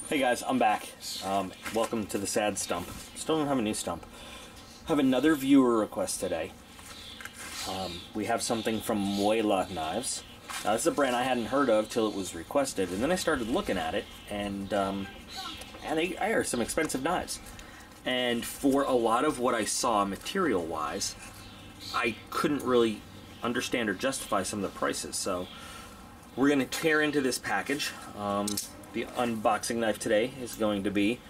Hey guys, I'm back. Welcome to the sad stump. Still don't have a new stump. I have another viewer request today. We have something from Muela knives. Now this is a brand I hadn't heard of till it was requested, and then I started looking at it, and they are some expensive knives. And for a lot of what I saw material-wise, I couldn't really understand or justify some of the prices. So we're going to tear into this package. The unboxing knife today is going to be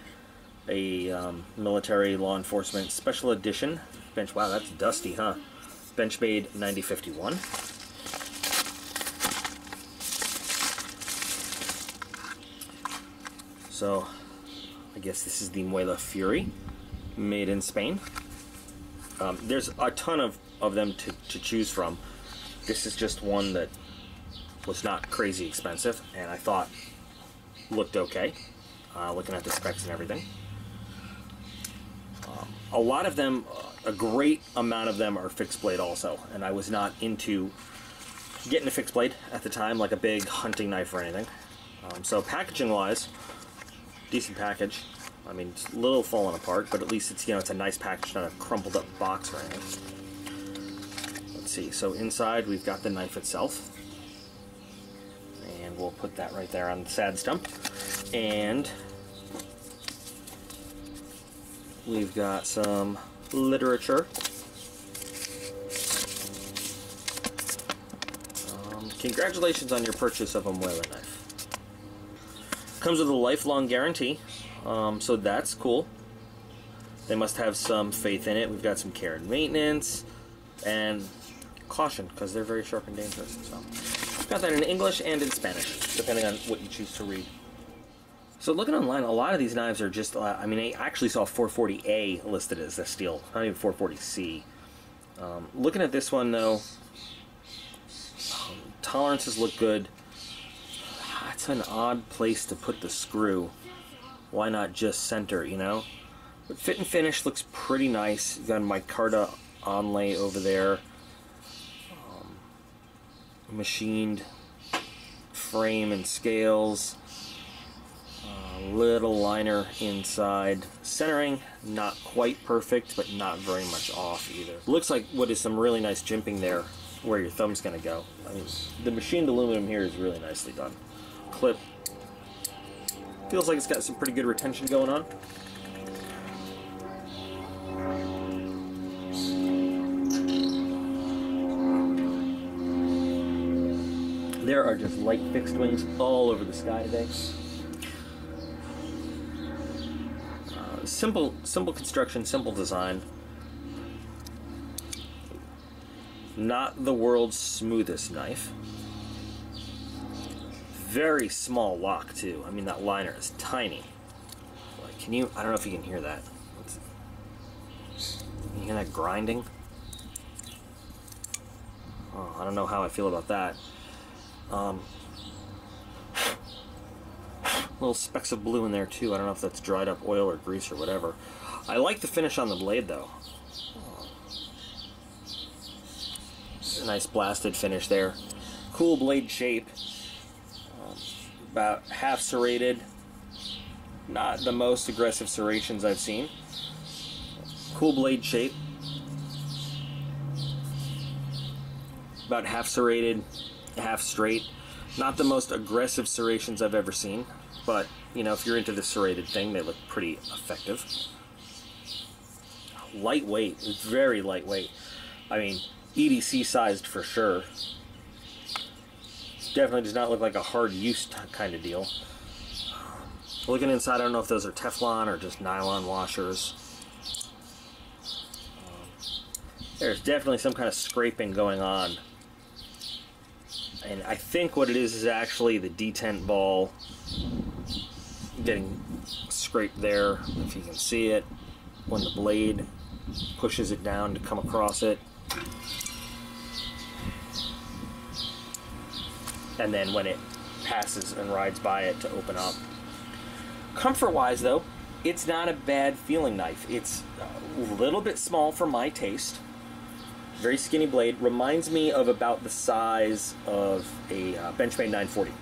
a military law enforcement special edition bench. Wow, that's dusty, huh? Benchmade 9051. So I guess this is the Muela Fury, made in Spain. There's a ton of them to choose from. This is just one that was not crazy expensive, and I thought looked okay, looking at the specs and everything. A lot of them, a great amount of them are fixed blade also, and I was not into getting a fixed blade at the time, like a big hunting knife or anything. So packaging wise, decent package. I mean, it's a little falling apart, but at least it's, you know, it's a nice package, not a crumpled up box or anything. Let's see, so inside we've got the knife itself. And we'll put that right there on the sad stump. And we've got some literature. Congratulations on your purchase of a Muela knife. Comes with a lifelong guarantee, so that's cool. They must have some faith in it. We've got some care and maintenance and caution, because they're very sharp and dangerous. So got that in English and in Spanish, depending on what you choose to read. So looking online, a lot of these knives are just, I mean, I actually saw 440A listed as the steel, not even 440C. Looking at this one though, tolerances look good. That's an odd place to put the screw. Why not just center, you know? But fit and finish looks pretty nice. You got micarta onlay over there. Machined frame and scales, little liner inside. Centering, not quite perfect, but not very much off either. Looks like what is some really nice jimping there where your thumb's gonna go. I mean, the machined aluminum here is really nicely done. Clip. Feels like it's got some pretty good retention going on. There are just light fixed wings all over the sky today. Simple construction, simple design. Not the world's smoothest knife. Very small lock too. I mean, that liner is tiny. Like, can you? I don't know if you can hear that. You hear that grinding? Oh, I don't know how I feel about that. Little specks of blue in there too. I don't know if that's dried up oil or grease or whatever. I like the finish on the blade though. A nice blasted finish there. Cool blade shape. About half serrated. Not the most aggressive serrations I've seen. Cool blade shape. About half serrated, half straight. Not the most aggressive serrations I've ever seen, but you know, if you're into the serrated thing, they look pretty effective. Lightweight, it's very lightweight. I mean, EDC sized for sure. Definitely does not look like a hard use kind of deal. Looking inside, I don't know if those are Teflon or just nylon washers. There's definitely some kind of scraping going on. And I think what it is actually the detent ball getting scraped there, if you can see it, when the blade pushes it down to come across it. And then when it passes and rides by it to open up. Comfort-wise though, it's not a bad feeling knife. It's a little bit small for my taste. Very skinny blade. Reminds me of about the size of a Benchmade 940.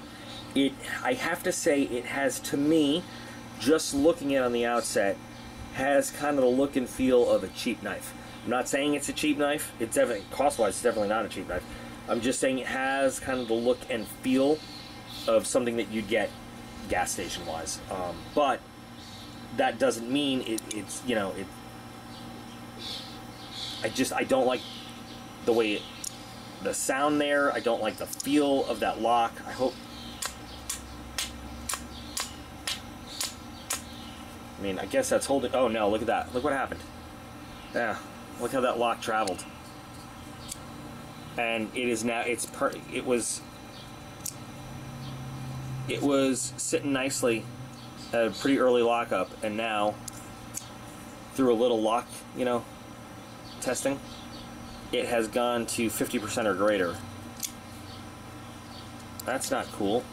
I have to say, it has, to me, just looking at it on the outset, has kind of the look and feel of a cheap knife. I'm not saying it's a cheap knife. It's definitely, cost-wise, it's definitely not a cheap knife. I'm just saying it has kind of the look and feel of something that you'd get gas station-wise. But that doesn't mean it's, you know, I don't like the way the sound there. I don't like the feel of that lock. I hope. I mean, I guess that's holding. Oh no, look at that. Look what happened. Yeah, look how that lock traveled. And it is now, it was sitting nicely at a pretty early lockup, and now through a little lock, you know, testing, it has gone to 50% or greater. That's not cool.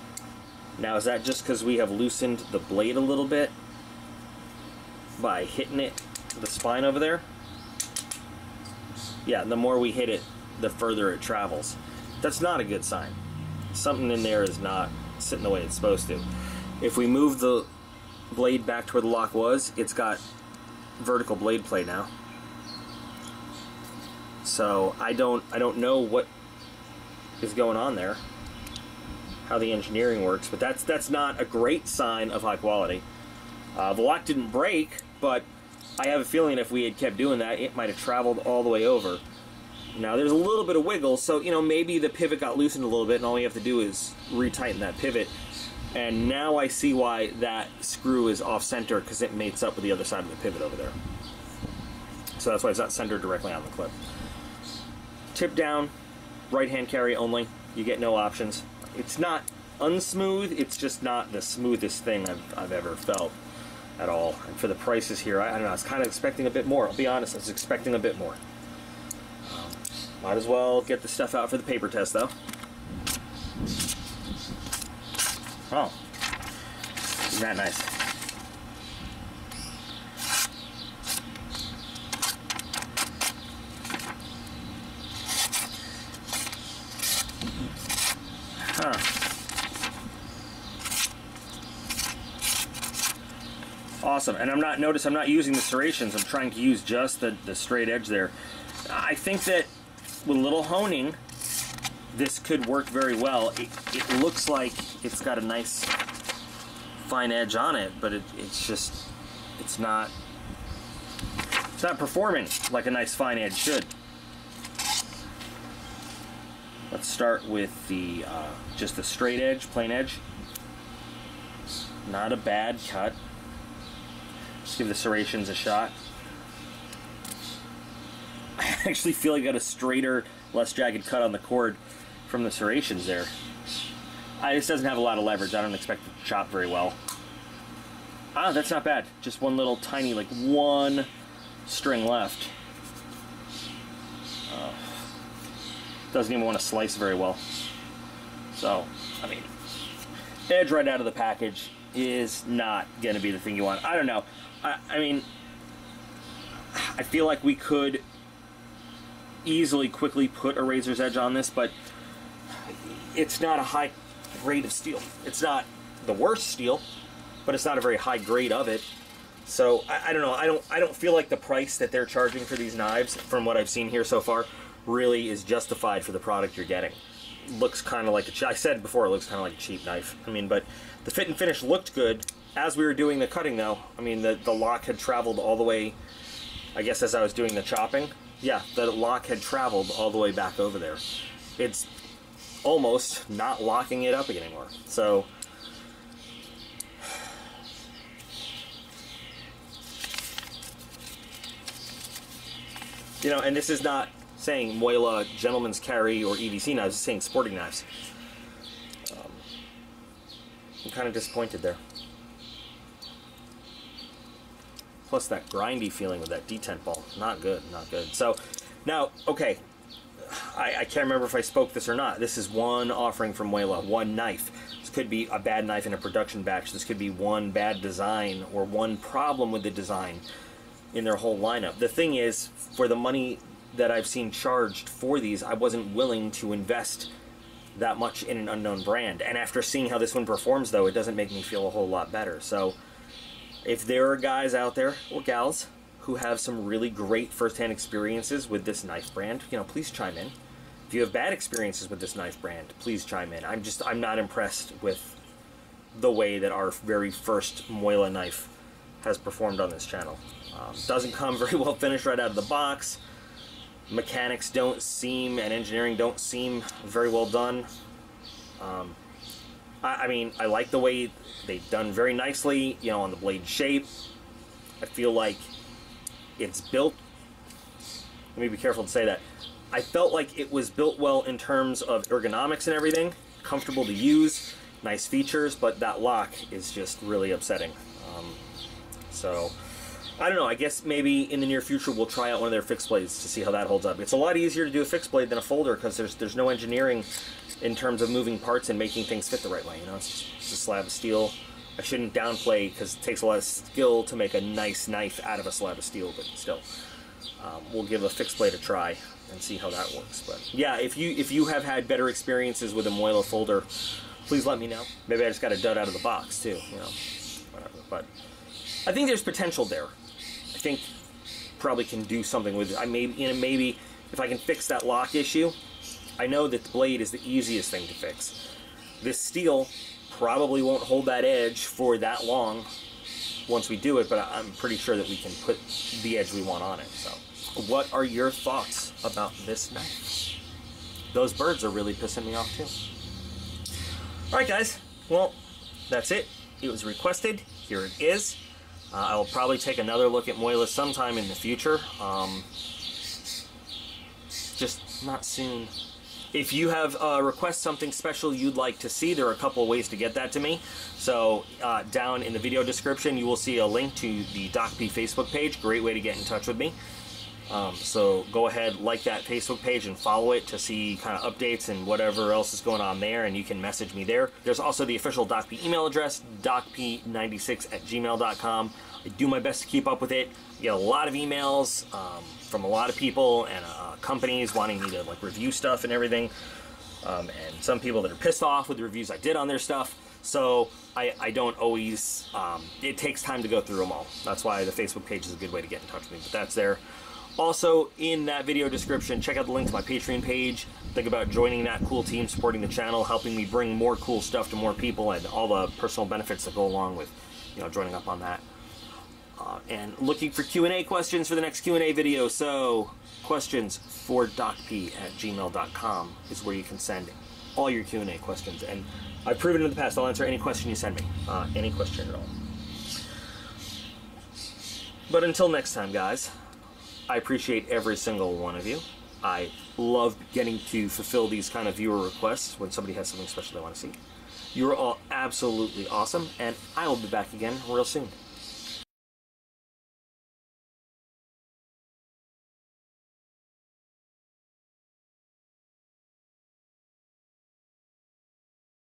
Now, is that just because we have loosened the blade a little bit by hitting it, the spine over there? Yeah, the more we hit it, the further it travels. That's not a good sign. Something in there is not sitting the way it's supposed to. If we move the blade back to where the lock was, it's got vertical blade play now. So I don't know what is going on there, how the engineering works, but that's not a great sign of high quality. The lock didn't break, but I have a feeling if we had kept doing that, it might have traveled all the way over. Now there's a little bit of wiggle, so you know, maybe the pivot got loosened a little bit, and all we have to do is retighten that pivot. And now I see why that screw is off center, because it mates up with the other side of the pivot over there. So that's why it's not centered directly on the clip. Tip down, right hand carry only. You get no options. It's not unsmooth, it's just not the smoothest thing I've ever felt at all. And for the prices here, I don't know, I was kind of expecting a bit more. I'll be honest, I was expecting a bit more. Might as well get the stuff out for the paper test, though. Oh, isn't that nice? Huh. Awesome. And notice I'm not using the serrations. I'm trying to use just the straight edge there. I think that with a little honing, this could work very well. It looks like it's got a nice fine edge on it, but it's not performing like a nice fine edge should. Let's start with the just the straight edge, plain edge. Not a bad cut. Just give the serrations a shot. I actually feel like I got a straighter, less jagged cut on the cord from the serrations there. This doesn't have a lot of leverage. I don't expect it to chop very well. Ah, that's not bad. Just one little tiny, like one string left. Doesn't even want to slice very well. So, I mean, edge right out of the package is not going to be the thing you want. I don't know. I mean, I feel like we could easily, quickly put a razor's edge on this, but it's not a high grade of steel. It's not the worst steel, but it's not a very high grade of it. So I don't know. I don't feel like the price that they're charging for these knives, from what I've seen here so far, really is justified for the product you're getting. Looks kind of like I said before, it looks kind of like a cheap knife. I mean, but the fit and finish looked good. As we were doing the cutting, though, I mean, the lock had traveled all the way, I guess as I was doing the chopping, yeah, the lock had traveled all the way back over there. It's almost not locking it up anymore. So, you know, and this is not saying Muela gentleman's carry or EDC knives, it's saying sporting knives. I'm kind of disappointed there. Plus that grindy feeling with that detent ball. Not good, not good. So, now, okay, I can't remember if I spoke this or not. This is one offering from Muela, one knife. This could be a bad knife in a production batch. This could be one bad design or one problem with the design in their whole lineup. The thing is, for the money that I've seen charged for these, I wasn't willing to invest that much in an unknown brand. And after seeing how this one performs, though, it doesn't make me feel a whole lot better. So, If there are guys out there, or gals, who have some really great first-hand experiences with this knife brand, you know, please chime in. If you have bad experiences with this knife brand, please chime in. I'm not impressed with the way that our very first Muela knife has performed on this channel. Doesn't come very well finished right out of the box. Mechanics don't seem, and engineering don't seem very well done. I mean, I like the way they've done very nicely, you know, on the blade shape. I feel like it's built, let me be careful to say that. I felt like it was built well in terms of ergonomics and everything, comfortable to use, nice features, but that lock is just really upsetting. So, I don't know, I guess maybe in the near future we'll try out one of their fixed blades to see how that holds up. It's a lot easier to do a fixed blade than a folder because there's no engineering in terms of moving parts and making things fit the right way, you know, it's just a slab of steel. I shouldn't downplay because it takes a lot of skill to make a nice knife out of a slab of steel, but still. We'll give a fixed blade a try and see how that works. But yeah, if you have had better experiences with a Muela folder, please let me know. Maybe I just got a dud out of the box too, you know, whatever. But I think there's potential there. I think probably can do something with it. Maybe if I can fix that lock issue, I know that the blade is the easiest thing to fix. This steel probably won't hold that edge for that long once we do it, but I'm pretty sure that we can put the edge we want on it. So, what are your thoughts about this knife? Those birds are really pissing me off too. Alright guys, well, that's it. It was requested. Here it is. I'll probably take another look at Muela sometime in the future. Just not soon. If you have request something special you'd like to see, there are a couple of ways to get that to me. So down in the video description you will see a link to the DocP Facebook page. Great way to get in touch with me. So go ahead, like that Facebook page and follow it to see kind of updates and whatever else is going on there, and you can message me there. There's also the official DocP email address, docp96@gmail.com. I do my best to keep up with it. I get a lot of emails from a lot of people and companies wanting me to like review stuff and everything, and some people that are pissed off with the reviews I did on their stuff. So I don't always, it takes time to go through them all. That's why the Facebook page is a good way to get in touch with me, but that's there. Also, in that video description, check out the link to my Patreon page. Think about joining that cool team, supporting the channel, helping me bring more cool stuff to more people, and all the personal benefits that go along with, you know, joining up on that. And looking for Q&A questions for the next Q&A video. So, QuestionsForDocP@gmail.com is where you can send all your Q&A questions. And I've proven in the past I'll answer any question you send me, any question at all. But until next time, guys. I appreciate every single one of you. I love getting to fulfill these kind of viewer requests when somebody has something special they want to see. You are all absolutely awesome, and I will be back again real soon.